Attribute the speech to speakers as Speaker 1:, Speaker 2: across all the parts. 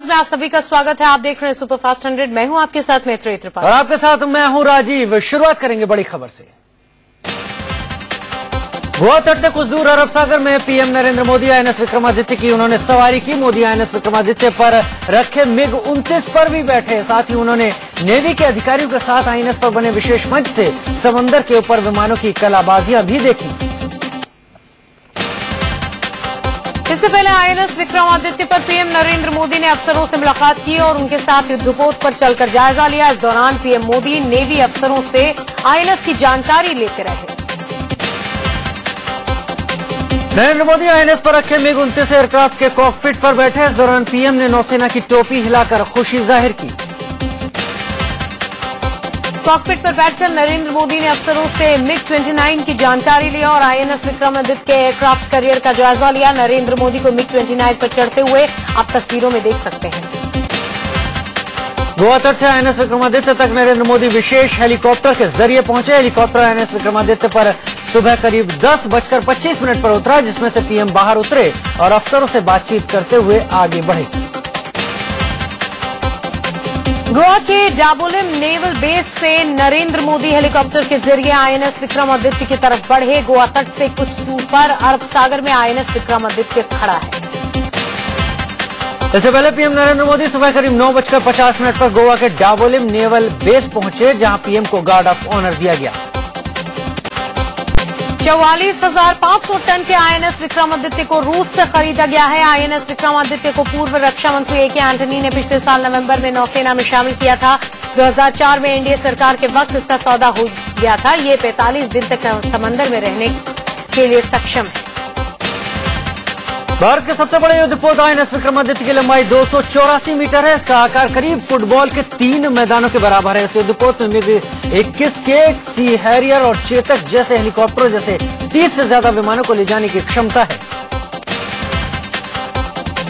Speaker 1: में आप सभी का स्वागत है। आप देख रहे हैं सुपरफास्ट 100। मैं हूं आपके साथ मैत्रेयी त्रिपाठी
Speaker 2: और आपके साथ मैं हूं राजीव। शुरुआत करेंगे बड़ी खबर से। गोवा तट से कुछ दूर अरब सागर में पीएम नरेंद्र मोदी आईएनएस विक्रमादित्य की उन्होंने सवारी की। मोदी आईएनएस विक्रमादित्य पर रखे MiG-29 पर भी बैठे। साथ ही उन्होंने नेवी के अधिकारियों के साथ आईएनएस पर बने विशेष मंच से समंदर के ऊपर विमानों की कलाबाजियां भी देखी।
Speaker 1: इससे पहले आईएनएस विक्रमादित्य पर पीएम नरेंद्र मोदी ने अफसरों से मुलाकात की और उनके साथ युद्धपोत पर चलकर जायजा लिया। इस दौरान पीएम मोदी नेवी अफसरों से आईएनएस की जानकारी लेते रहे।
Speaker 2: नरेंद्र मोदी आईएनएस पर रखे MiG-29 एयरक्राफ्ट के कॉकपिट पर बैठे। इस दौरान पीएम ने नौसेना की टोपी हिलाकर खुशी जाहिर की।
Speaker 1: कॉकपिट पर बैठकर नरेंद्र मोदी ने अफसरों से MiG-29 की जानकारी ली और आईएनएस विक्रमादित्य के एयरक्राफ्ट करियर का जायजा लिया। नरेंद्र मोदी को MiG-29 पर चढ़ते हुए आप तस्वीरों में देख सकते हैं।
Speaker 2: गोवा तट से आईएनएस विक्रमादित्य तक नरेंद्र मोदी विशेष हेलीकॉप्टर के जरिए पहुंचे। हेलीकॉप्टर आईएनएस विक्रमादित्य पर सुबह करीब 10:25 पर उतरा, जिसमें से पीएम बाहर उतरे और अफसरों से बातचीत करते हुए आगे बढ़े।
Speaker 1: गोवा के डाबोलिम नेवल बेस से नरेंद्र मोदी हेलीकॉप्टर के जरिए आईएनएस विक्रमादित्य की तरफ बढ़े। गोवा तट से कुछ दूर पर अरब सागर में आईएनएस विक्रमादित्य खड़ा है।
Speaker 2: इससे पहले पीएम नरेंद्र मोदी सुबह करीब 9:50 पर गोवा के डाबोलिम नेवल बेस पहुंचे, जहां पीएम को गार्ड ऑफ ऑनर दिया गया।
Speaker 1: 44,500 टन के आईएनएस विक्रमादित्य को रूस से खरीदा गया है। आईएनएस विक्रमादित्य को पूर्व रक्षा मंत्री ए के एंटनी ने पिछले साल नवंबर में नौसेना में शामिल किया था। 2004 में एनडीए सरकार के वक्त इसका सौदा हो गया था। ये 45 दिन तक समंदर में रहने के लिए सक्षम है।
Speaker 2: भारत के सबसे बड़े युद्धपोत आईएनएस विक्रमादित्य की लंबाई 284 मीटर है। इसका आकार करीब फुटबॉल के 3 मैदानों के बराबर है। इस युद्धपोत में MiG-21 के सी हैरियर और चेतक जैसे हेलीकॉप्टरों जैसे 30 से ज्यादा विमानों को ले जाने की क्षमता है।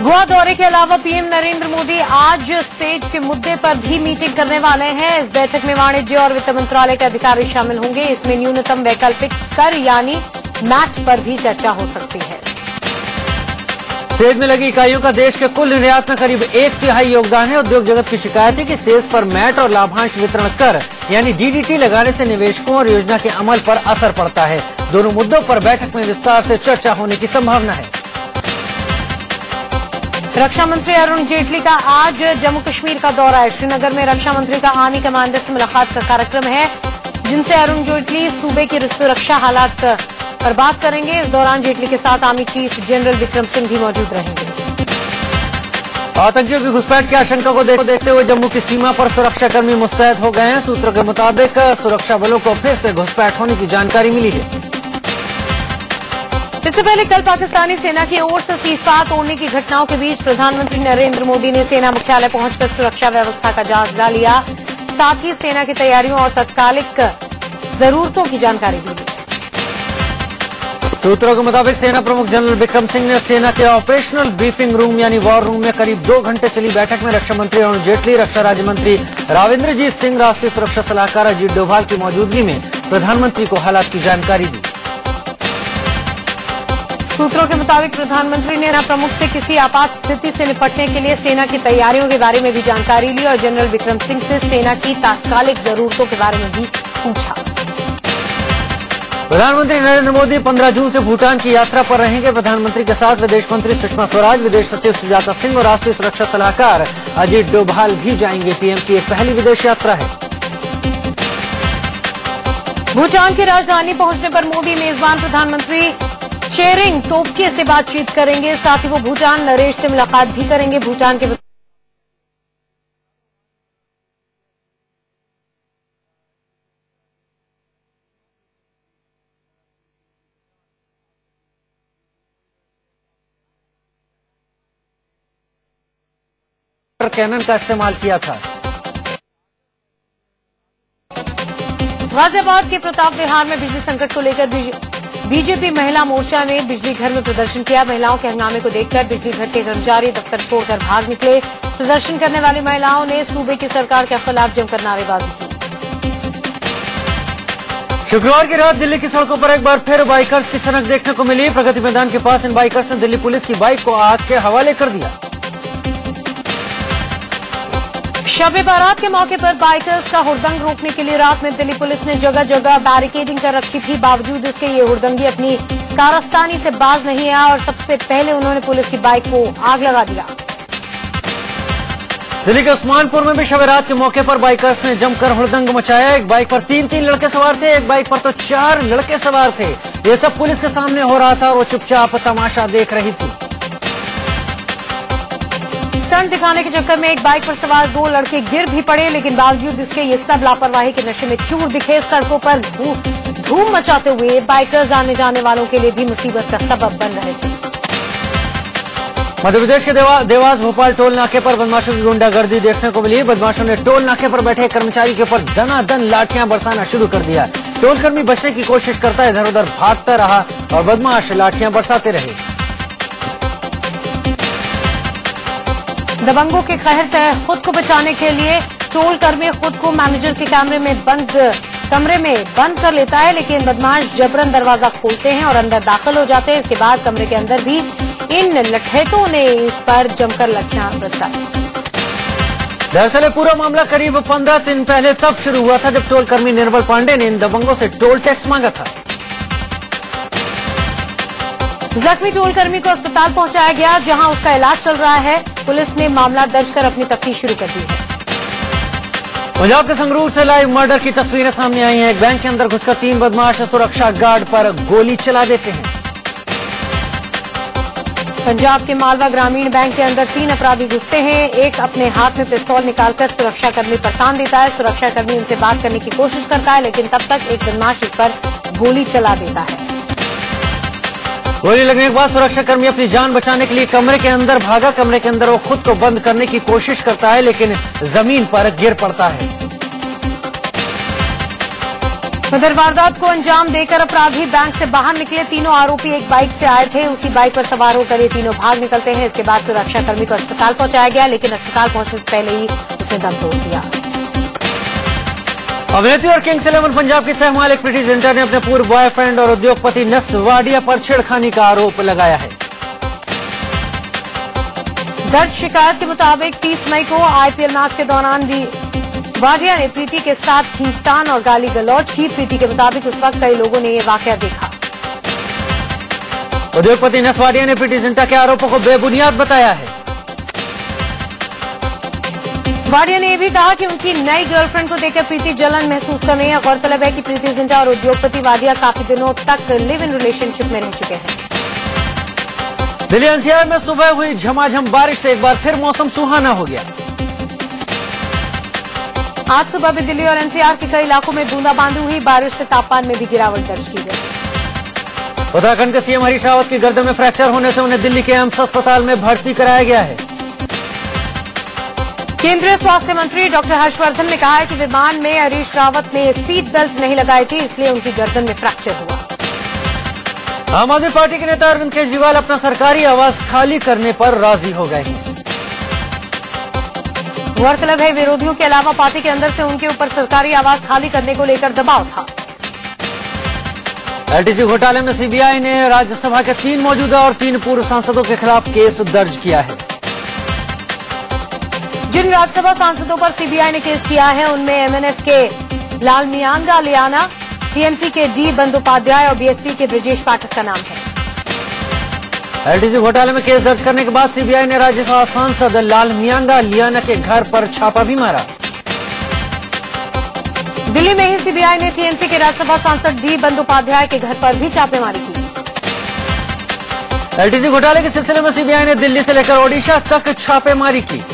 Speaker 1: गोवा दौरे के अलावा पीएम नरेंद्र मोदी आज सेज के मुद्दे पर भी मीटिंग करने वाले हैं। इस बैठक में वाणिज्य और वित्त मंत्रालय के अधिकारी शामिल होंगे। इसमें न्यूनतम वैकल्पिक कर यानी मैट पर भी चर्चा हो सकती है।
Speaker 2: सेज में लगी इकाइयों का देश के कुल निर्यात में करीब 1/3 योगदान है। उद्योग जगत की शिकायत है कि सेज पर मैट और लाभांश वितरण कर यानी डीडीटी लगाने से निवेशकों और योजना के अमल पर असर पड़ता है। दोनों मुद्दों पर बैठक में विस्तार से चर्चा होने की संभावना है।
Speaker 1: रक्षा मंत्री अरुण जेटली का आज जम्मू कश्मीर का दौरा है। श्रीनगर में रक्षा मंत्री का आर्मी कमांडर से मुलाकात का कार्यक्रम है, जिनसे अरुण जेटली सूबे की सुरक्षा हालात पर बात करेंगे। इस दौरान जेटली के साथ army chief general Vikram Singh भी मौजूद रहेंगे।
Speaker 2: आतंकियों की घुसपैठ की आशंका को देखते हुए जम्मू की सीमा पर सुरक्षाकर्मी मुस्तैद हो गए हैं। सूत्रों के मुताबिक सुरक्षा बलों को फिर से घुसपैठ होने की जानकारी मिली है।
Speaker 1: इससे पहले कल पाकिस्तानी सेना की ओर से सीजफायर तोड़ने की घटनाओं के बीच प्रधानमंत्री नरेंद्र मोदी ने सेना मुख्यालय पहुंचकर सुरक्षा व्यवस्था का जायजा लिया। साथ ही सेना की तैयारियों और तत्कालिक जरूरतों की जानकारी दी।
Speaker 2: सूत्रों के मुताबिक सेना प्रमुख जनरल विक्रम सिंह ने सेना के ऑपरेशनल ब्रीफिंग रूम यानी वॉर रूम में करीब 2 घंटे चली बैठक में रक्षा मंत्री अरुण जेटली, रक्षा राज्य मंत्री राविंद्रजीत सिंह, राष्ट्रीय सुरक्षा सलाहकार अजीत डोभाल की मौजूदगी में प्रधानमंत्री को हालात की जानकारी दी।
Speaker 1: सूत्रों के मुताबिक प्रधानमंत्री ने सेना प्रमुख से किसी आपात स्थिति से निपटने के लिए सेना की तैयारियों के बारे में भी जानकारी ली और जनरल विक्रम सिंह से सेना की तात्कालिक जरूरतों के बारे में भी पूछा।
Speaker 2: प्रधानमंत्री नरेंद्र मोदी 15 जून से भूटान की यात्रा पर रहेंगे। प्रधानमंत्री के साथ विदेश मंत्री सुषमा स्वराज, विदेश सचिव सुजाता सिंह और राष्ट्रीय सुरक्षा सलाहकार अजीत डोभाल भी जाएंगे। पीएम की एक पहली विदेश यात्रा है।
Speaker 1: भूटान की राजधानी पहुंचने पर मोदी मेजबान प्रधानमंत्री शेरिंग तोब्गे से बातचीत करेंगे। साथ ही वो भूटान नरेश से मुलाकात भी करेंगे। भूटान के
Speaker 2: कैनन का इस्तेमाल किया था।
Speaker 1: गाजियाबाद के प्रताप विहार में बिजली संकट को लेकर बीजेपी महिला मोर्चा ने बिजली घर में प्रदर्शन किया। महिलाओं के हंगामे को देखकर बिजली घर के कर्मचारी दफ्तर छोड़कर भाग निकले। प्रदर्शन करने वाली महिलाओं ने सूबे की सरकार के खिलाफ जमकर नारेबाजी की।
Speaker 2: शुक्रवार की रात दिल्ली की सड़कों पर एक बार फिर बाइकर्स की सनक देखने को मिली। प्रगति मैदान के पास इन बाइकर्स ने दिल्ली पुलिस की बाइक को आग के हवाले कर दिया।
Speaker 1: शब बारात के मौके पर बाइकर्स का हुड़दंग रोकने के लिए रात में दिल्ली पुलिस ने जगह जगह बैरिकेडिंग कर रखी थी। बावजूद इसके ये हुड़दंगी अपनी कारस्तानी से बाज नहीं आया और सबसे पहले उन्होंने पुलिस की बाइक को आग लगा दिया।
Speaker 2: दिल्ली के उस्मानपुर में भी शब बारात के मौके पर बाइकर्स ने जमकर हुड़दंग मचाया। एक बाइक पर तीन लड़के सवार थे, एक बाइक पर तो 4 लड़के सवार थे। ये सब पुलिस के सामने हो रहा था और वो चुपचाप तमाशा देख रही थी।
Speaker 1: स्टंट दिखाने के चक्कर में एक बाइक पर सवार 2 लड़के गिर भी पड़े, लेकिन बावजूद इसके ये सब लापरवाही के नशे में चूर दिखे। सड़कों पर धूम मचाते हुए बाइकर्स आने जाने वालों के लिए भी मुसीबत का सबब बन रहे थे।
Speaker 2: मध्य प्रदेश के देवास भोपाल टोल नाके पर बदमाशों की गुंडागर्दी देखने को मिली। बदमाशों ने टोल नाके पर बैठे कर्मचारी के ऊपर दनादन लाठियां बरसाना शुरू कर दिया। टोलकर्मी बचने की कोशिश करता इधर उधर भागता रहा और बदमाश लाठियां बरसाते रहे।
Speaker 1: दबंगों के कहर से खुद को बचाने के लिए टोलकर्मी खुद को मैनेजर के कमरे में बंद कर लेता है, लेकिन बदमाश जबरन दरवाजा खोलते हैं और अंदर दाखिल हो जाते हैं। इसके बाद कमरे के अंदर भी इन लठैतों ने इस पर जमकर लाठियां बरसाई।
Speaker 2: दरअसल पूरा मामला करीब 15 दिन पहले तब शुरू हुआ था जब टोलकर्मी निर्मल पांडे ने इन दबंगों से टोल टैक्स मांगा था।
Speaker 1: जख्मी टोलकर्मी को अस्पताल पहुंचाया गया, जहां उसका इलाज चल रहा है। पुलिस ने मामला दर्ज कर अपनी तफ्तीश शुरू कर दी है।
Speaker 2: पंजाब के संगरूर से लाइव मर्डर की तस्वीरें सामने आई हैं। एक बैंक के अंदर घुसकर 3 बदमाश सुरक्षा गार्ड पर गोली चला देते हैं।
Speaker 1: पंजाब के मालवा ग्रामीण बैंक के अंदर 3 अपराधी घुसते हैं। एक अपने हाथ में पिस्तौल निकालकर सुरक्षाकर्मी पर तान देता है। सुरक्षाकर्मी उनसे बात करने की कोशिश करता है, लेकिन तब तक एक बदमाश उस पर गोली चला देता है।
Speaker 2: गोली लगने के बाद सुरक्षाकर्मी अपनी जान बचाने के लिए कमरे के अंदर भागा। कमरे के अंदर वो खुद को बंद करने की कोशिश करता है, लेकिन जमीन पर गिर पड़ता है।
Speaker 1: उधर वारदात को अंजाम देकर अपराधी बैंक से बाहर निकले। तीनों आरोपी एक बाइक से आए थे। उसी बाइक पर सवार होकर ये तीनों भाग निकलते हैं। इसके बाद सुरक्षाकर्मी को अस्पताल पहुंचाया गया, लेकिन अस्पताल पहुंचने से पहले ही उसने दम तोड़ दिया।
Speaker 2: अभिनेत्री और किंग्स 11 पंजाब की सह मालिक प्रीति जिंटा ने अपने पूर्व बॉयफ्रेंड और उद्योगपति नस वाडिया पर छेड़खानी का आरोप लगाया है।
Speaker 1: दर्ज शिकायत के मुताबिक 30 मई को आईपीएल मैच के दौरान भी वाडिया ने प्रीति के साथ खींचतान और गाली गलौज की। प्रीति के मुताबिक उस वक्त कई लोगों ने यह वाकया देखा।
Speaker 2: उद्योगपति नस वाडिया ने प्रीति जिंटा के आरोपों को बेबुनियाद बताया है।
Speaker 1: वाडिया ने यह भी कहा कि उनकी नई गर्लफ्रेंड को देखकर प्रीति जलन महसूस कर रही है। गौरतलब है कि प्रीति जिंटा और उद्योगपति वाडिया काफी दिनों तक लिव इन रिलेशनशिप में रह चुके हैं।
Speaker 2: दिल्ली एनसीआर में सुबह हुई झमाझम बारिश से एक बार फिर मौसम सुहाना हो गया।
Speaker 1: आज सुबह भी दिल्ली और एनसीआर के कई इलाकों में बूंदाबांदी हुई। बारिश से तापमान में भी गिरावट दर्ज की गई।
Speaker 2: उत्तराखंड के सीएम हरीश रावत की गर्दन में फ्रैक्चर होने से उन्हें दिल्ली के एम्स अस्पताल में भर्ती कराया गया है।
Speaker 1: केंद्रीय स्वास्थ्य मंत्री डॉक्टर हर्षवर्धन ने कहा है कि विमान में हरीश रावत ने सीट बेल्ट नहीं लगाई थी, इसलिए उनकी गर्दन में फ्रैक्चर हुआ।
Speaker 2: आम आदमी पार्टी के नेता अरविंद केजरीवाल अपना सरकारी आवास खाली करने पर राजी हो गए हैं।
Speaker 1: गौरतलब है विरोधियों के अलावा पार्टी के अंदर से उनके ऊपर सरकारी आवास खाली करने को लेकर दबाव था।
Speaker 2: एलटीसी घोटाले में सीबीआई ने राज्यसभा के 3 मौजूदा और 3 पूर्व सांसदों के खिलाफ केस दर्ज किया है।
Speaker 1: जिन राज्यसभा सांसदों पर सीबीआई ने केस किया है उनमें एमएनएफ के लालमियांगा लियाना, टीएमसी के डी बंदोपाध्याय और बीएसपी के ब्रजेश पाठक का नाम है।
Speaker 2: एलटीसी घोटाले में केस दर्ज करने के बाद सीबीआई ने राज्यसभा सांसद लालमियांगा लियाना के घर पर छापा भी मारा।
Speaker 1: दिल्ली में ही सीबीआई ने टीएमसी के राज्यसभा सांसद डी बंदोपाध्याय के घर पर भी छापेमारी की।
Speaker 2: एलटीसी घोटाले के सिलसिले में सीबीआई ने दिल्ली से लेकर ओडिशा तक छापेमारी की।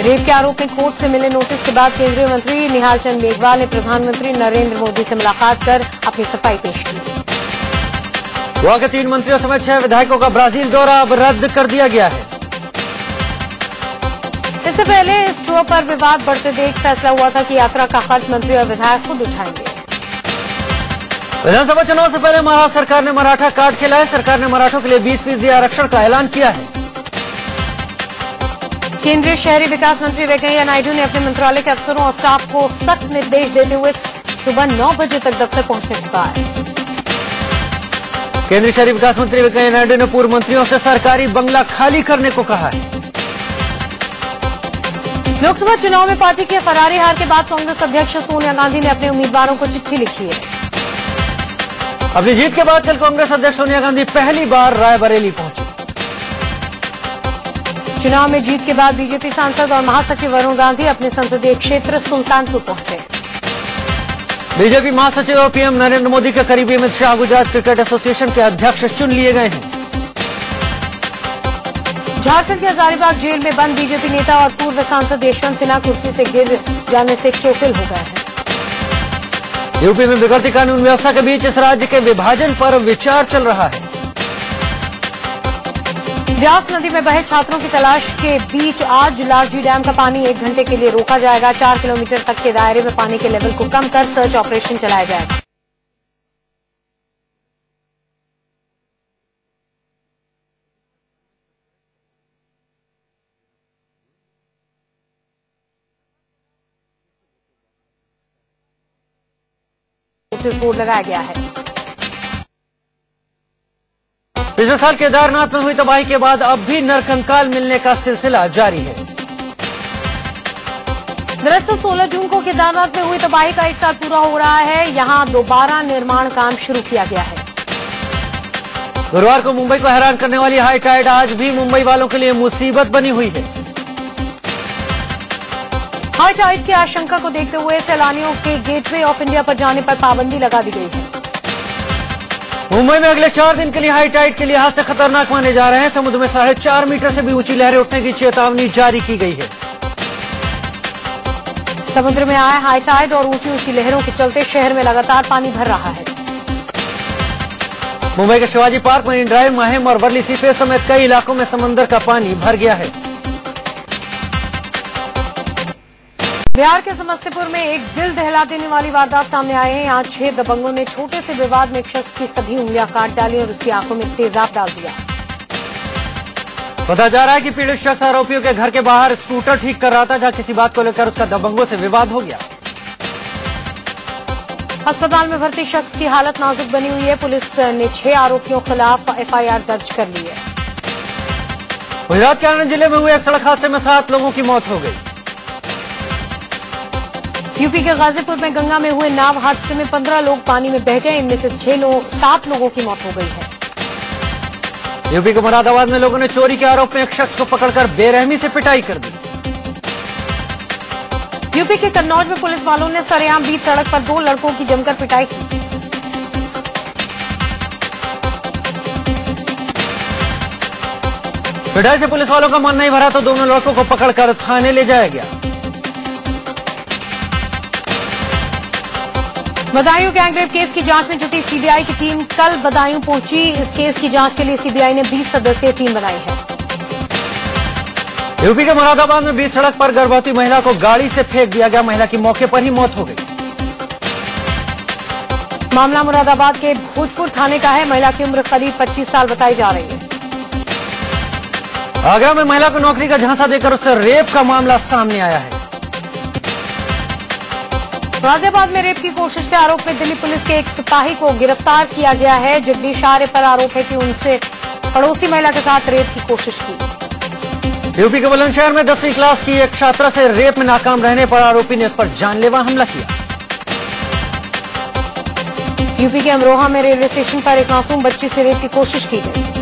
Speaker 1: रेप के आरोप में कोर्ट से मिले नोटिस के बाद केंद्रीय मंत्री निहाल चंद मेघवाल ने प्रधानमंत्री नरेंद्र मोदी से मुलाकात कर अपनी सफाई पेश की।
Speaker 2: गोवा के 3 मंत्रियों समेत 6 विधायकों का ब्राजील दौरा अब रद्द कर दिया गया है।
Speaker 1: इससे पहले इस टूर पर विवाद बढ़ते देख फैसला हुआ था कि यात्रा का खर्च मंत्री और विधायक खुद उठाएंगे।
Speaker 2: विधानसभा चुनाव से पहले महाराष्ट्र सरकार ने मराठा कार्ड खिलाए। सरकार ने मराठों के लिए 20% आरक्षण का ऐलान किया है।
Speaker 1: केंद्रीय शहरी विकास मंत्री वेंकैया नायडू ने अपने मंत्रालय के अफसरों और स्टाफ को सख्त निर्देश देते हुए सुबह 9 बजे तक दफ्तर पहुंचने को कहा है।
Speaker 2: केंद्रीय शहरी विकास मंत्री वेंकैया नायडू ने पूर्व मंत्रियों से सरकारी बंगला खाली करने को कहा है।
Speaker 1: लोकसभा चुनाव में पार्टी के फरारी हार के बाद कांग्रेस अध्यक्ष सोनिया गांधी ने अपने उम्मीदवारों को चिट्ठी लिखी है।
Speaker 2: अपनी जीत के बाद कल कांग्रेस अध्यक्ष सोनिया गांधी पहली बार रायबरेली पहुंची।
Speaker 1: चुनाव में जीत के बाद बीजेपी सांसद और महासचिव वरुण गांधी अपने संसदीय क्षेत्र सुल्तानपुर पहुंचे।
Speaker 2: बीजेपी महासचिव और पीएम नरेंद्र मोदी के करीबी अमित शाह गुजरात क्रिकेट एसोसिएशन के अध्यक्ष चुन लिए गए हैं।
Speaker 1: झारखंड के हजारीबाग जेल में बंद बीजेपी नेता और पूर्व सांसद यशवंत सिन्हा कुर्सी से गिर जाने से चोटिल हो गए हैं।
Speaker 2: यूपी में बिगड़ती कानून व्यवस्था के बीच इस राज्य के विभाजन पर विचार चल रहा है।
Speaker 1: व्यास नदी में बहे छात्रों की तलाश के बीच आज लालजी डैम का पानी 1 घंटे के लिए रोका जाएगा। 4 किलोमीटर तक के दायरे में पानी के लेवल को कम कर सर्च ऑपरेशन चलाया जाएगा। बोर्ड लगाया गया है।
Speaker 2: पिछले साल केदारनाथ में हुई तबाही के बाद अब भी नरकंकाल मिलने का सिलसिला जारी है।
Speaker 1: दरअसल 16 जून को केदारनाथ में हुई तबाही का 1 साल पूरा हो रहा है। यहां दोबारा निर्माण काम शुरू किया गया है।
Speaker 2: गुरुवार को मुंबई को हैरान करने वाली हाई टाइड आज भी मुंबई वालों के लिए मुसीबत बनी हुई है।
Speaker 1: हाई टाइड की आशंका को देखते हुए सैलानियों के गेटवे ऑफ इंडिया पर जाने पर पाबंदी लगा दी गई है।
Speaker 2: मुंबई में अगले 4 दिन के लिए हाई टाइड के लिहाज से खतरनाक माने जा रहे हैं। समुद्र में 4.5 मीटर से भी ऊंची लहरें उठने की चेतावनी जारी की गई है।
Speaker 1: समुद्र में आए हाई टाइड और ऊंची ऊंची लहरों के चलते शहर में लगातार पानी भर रहा है।
Speaker 2: मुंबई के Shivaji park, marine drive, Mahim और वर्ली सीफेस समेत कई इलाकों में समंदर का पानी भर गया है।
Speaker 1: बिहार के समस्तीपुर में एक दिल दहला देने वाली वारदात सामने आई है। यहाँ 6 दबंगों ने छोटे से विवाद में एक शख्स की सभी उंगलियां काट डाली और उसकी आंखों में तेजाब डाल दिया।
Speaker 2: बताया जा रहा है कि पीड़ित शख्स आरोपियों के घर के बाहर स्कूटर ठीक कर रहा था, जहां किसी बात को लेकर उसका दबंगों से विवाद हो गया।
Speaker 1: अस्पताल में भर्ती शख्स की हालत नाजुक बनी हुई है। पुलिस ने 6 आरोपियों के खिलाफ एफआईआर दर्ज कर ली है।
Speaker 2: गुजरात के आनंद जिले में हुए एक सड़क हादसे में 7 लोगों की मौत हो गई।
Speaker 1: यूपी के गाजीपुर में गंगा में हुए नाव हादसे में 15 लोग पानी में बह गए। इनमें से 7 लोगों की मौत हो गई है।
Speaker 2: यूपी के मुरादाबाद में लोगों ने चोरी के आरोप में एक शख्स को पकड़कर बेरहमी से पिटाई कर दी।
Speaker 1: यूपी के कन्नौज में पुलिस वालों ने सरेआम बीच सड़क पर 2 लड़कों की जमकर पिटाई की।
Speaker 2: पिटाई से पुलिस वालों का मन नहीं भरा तो दोनों लड़कों को पकड़कर थाने ले जाया गया।
Speaker 1: बदायूं गैंगरेप केस की जांच में जुटी सीबीआई की टीम कल बदायूं पहुंची। इस केस की जांच के लिए सीबीआई ने 20 सदस्यीय टीम बनाई है।
Speaker 2: यूपी के मुरादाबाद में बीच सड़क पर गर्भवती महिला को गाड़ी से फेंक दिया गया। महिला की मौके पर ही मौत हो गई।
Speaker 1: मामला मुरादाबाद के भोजपुर थाने का है। महिला की उम्र करीब 25 साल बताई जा रही है।
Speaker 2: आगरा में महिला को नौकरी का झांसा देकर उससे रेप का मामला सामने आया है।
Speaker 1: गाजियाबाद में रेप की कोशिश के आरोप में दिल्ली पुलिस के एक सिपाही को गिरफ्तार किया गया है। जगदीश आर्य पर आरोप है कि उनसे पड़ोसी महिला के साथ रेप की कोशिश की।
Speaker 2: यूपी के बुलंदशहर में 10वीं क्लास की एक छात्रा से रेप में नाकाम रहने पर आरोपी ने उस पर जानलेवा हमला किया।
Speaker 1: यूपी के अमरोहा में रेलवे स्टेशन पर एक मासूम बच्ची से रेप की कोशिश की गई।